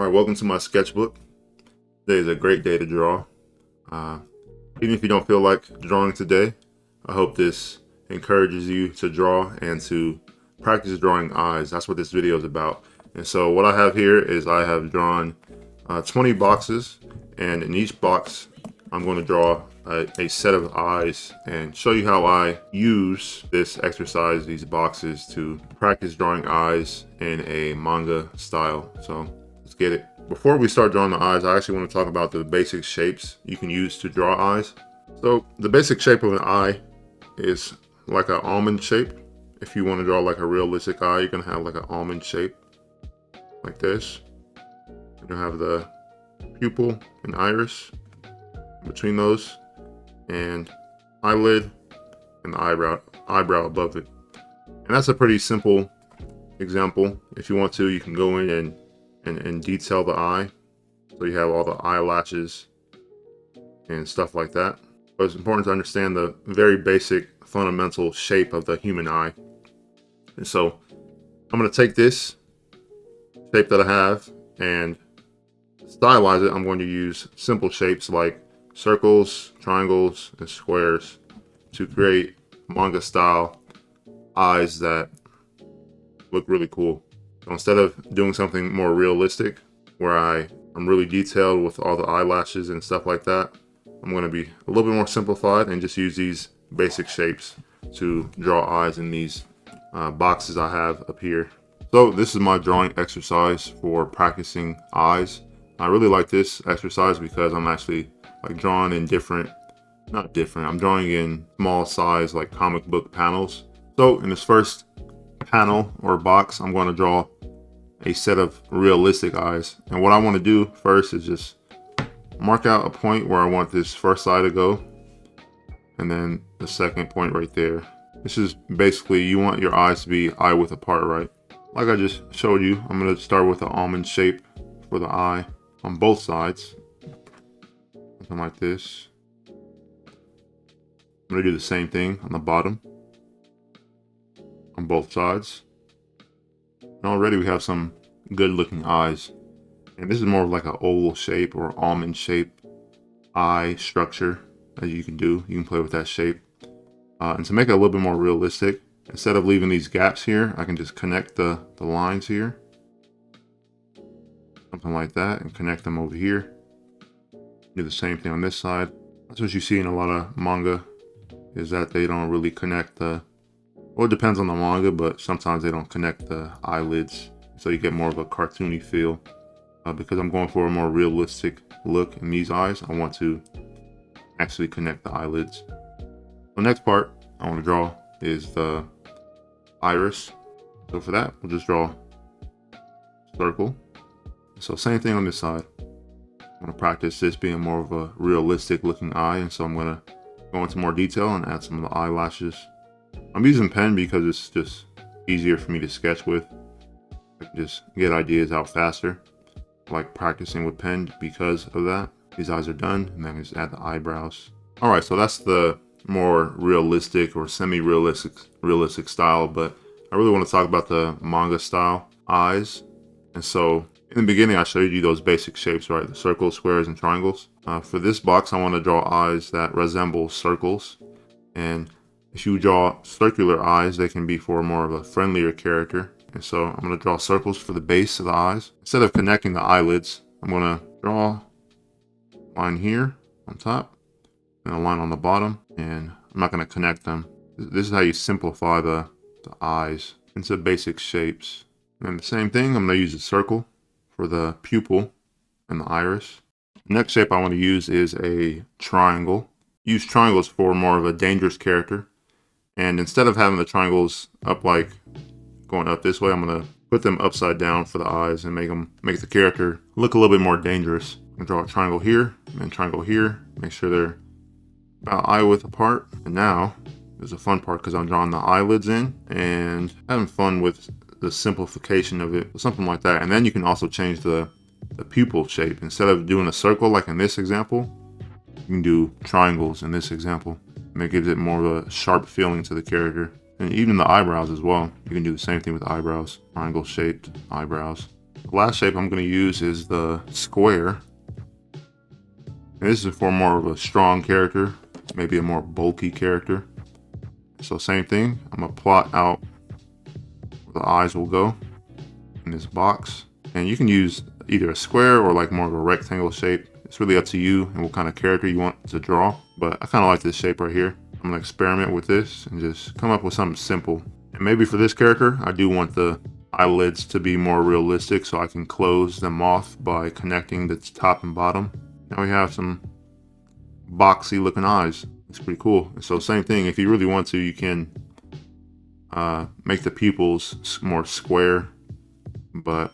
Alright, welcome to my sketchbook. Today is a great day to draw. Even if you don't feel like drawing today, I hope this encourages you to draw and to practice drawing eyes. That's what this video is about. And so what I have here is I have drawn 20 boxes, and in each box I'm going to draw a set of eyes and show you how I use this exercise, these boxes, to practice drawing eyes in a manga style. So let's get it. Before we start drawing the eyes, I actually want to talk about the basic shapes you can use to draw eyes. So the basic shape of an eye is like an almond shape. If you want to draw like a realistic eye, you're going to have like an almond shape like this. You're going to have the pupil and iris between those, and eyelid and the eyebrow above it. And that's a pretty simple example. If you want to, you can go in and detail the eye, so you have all the eyelashes and stuff like that. But it's important to understand the very basic fundamental shape of the human eye. And so I'm going to take this shape that I have and stylize it. I'm going to use simple shapes like circles, triangles, and squares to create manga style eyes that look really cool. So instead of doing something more realistic where I'm really detailed with all the eyelashes and stuff like that, I'm going to be a little bit more simplified and just use these basic shapes to draw eyes in these boxes I have up here. So this is my drawing exercise for practicing eyes. I really like this exercise because I'm actually like drawing in I'm drawing in small size like comic book panels. So in this first panel or box, I'm going to draw a set of realistic eyes. And what I want to do first is just mark out a point where I want this first eye to go, and then the second point right there. This is basically, you want your eyes to be eye width apart, right? Like I just showed you, I'm going to start with the almond shape for the eye on both sides. Something like this. I'm going to do the same thing on the bottom on both sides. And already we have some good looking eyes. And this is more of like an oval shape or almond shape eye structure that you can do. You can play with that shape. And to make it a little bit more realistic, instead of leaving these gaps here, I can just connect the lines here. Something like that, and connect them over here. Do the same thing on this side. That's what you see in a lot of manga, is that they don't really connect well, it depends on the manga, but sometimes they don't connect the eyelids, so you get more of a cartoony feel. Because I'm going for a more realistic look in these eyes, I want to actually connect the eyelids. The next part I want to draw is the iris. So for that, we'll just draw a circle. So same thing on this side. I'm going to practice this being more of a realistic looking eye, and so I'm going to go into more detail and add some of the eyelashes. I'm using pen because it's just easier for me to sketch with. I can just get ideas out faster. I like practicing with pen because of that. These eyes are done, and then I can just add the eyebrows. Alright, so that's the more realistic or semi-realistic style, but I really want to talk about the manga style eyes. And so in the beginning, I showed you those basic shapes, right? The circles, squares, and triangles. For this box, I want to draw eyes that resemble circles. And if you draw circular eyes, they can be for more of a friendlier character. And so I'm going to draw circles for the base of the eyes. Instead of connecting the eyelids, I'm going to draw a line here on top and a line on the bottom. And I'm not going to connect them. This is how you simplify the eyes into basic shapes. And the same thing, I'm going to use a circle for the pupil and the iris. The next shape I want to use is a triangle. Use triangles for more of a dangerous character. And instead of having the triangles up like going up this way, I'm going to put them upside down for the eyes and make the character look a little bit more dangerous. I'm going to draw a triangle here and triangle here. Make sure they're about eye width apart. And now there's a fun part because I'm drawing the eyelids in and having fun with the simplification of it, something like that. And then you can also change the pupil shape. Instead of doing a circle like in this example, you can do triangles in this example, and it gives it more of a sharp feeling to the character. And even the eyebrows as well, you can do the same thing with eyebrows, triangle shaped eyebrows. The last shape I'm going to use is the square. And this is for more of a strong character, maybe a more bulky character. So same thing, I'm going to plot out where the eyes will go in this box. And you can use either a square or like more of a rectangle shape. It's really up to you and what kind of character you want to draw. But I kind of like this shape right here. I'm going to experiment with this and just come up with something simple. And maybe for this character, I do want the eyelids to be more realistic so I can close them off by connecting the top and bottom. Now we have some boxy looking eyes. It's pretty cool. And so same thing, if you really want to, you can make the pupils more square, but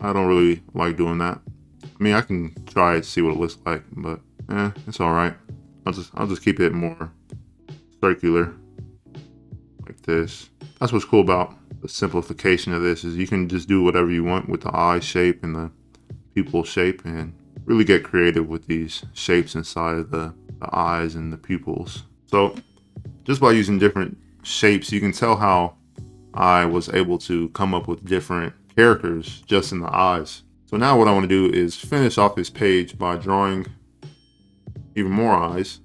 I don't really like doing that. I mean, I can try it, see what it looks like, but it's all right. I'll just keep it more circular like this. That's what's cool about the simplification of this, is you can just do whatever you want with the eye shape and the pupil shape and really get creative with these shapes inside of the eyes and the pupils. So just by using different shapes, you can tell how I was able to come up with different characters just in the eyes. So now what I want to do is finish off this page by drawing even more eyes,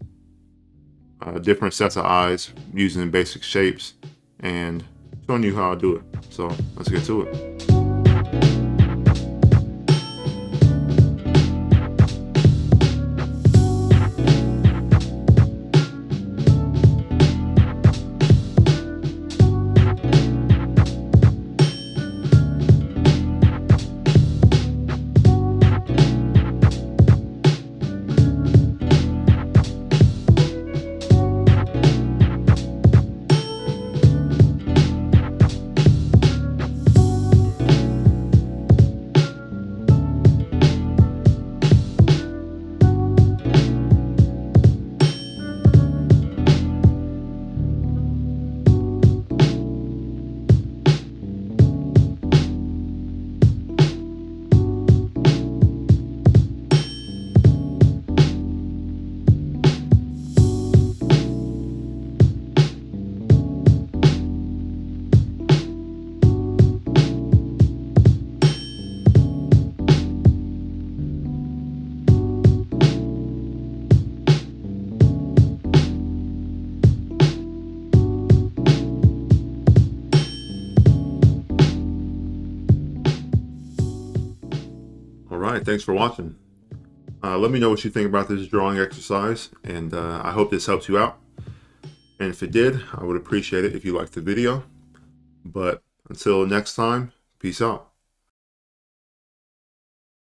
different sets of eyes using basic shapes, and showing you how I do it. So let's get to it. Alright, thanks for watching. Let me know what you think about this drawing exercise, and I hope this helps you out. And if it did, I would appreciate it if you liked the video. But until next time, peace out.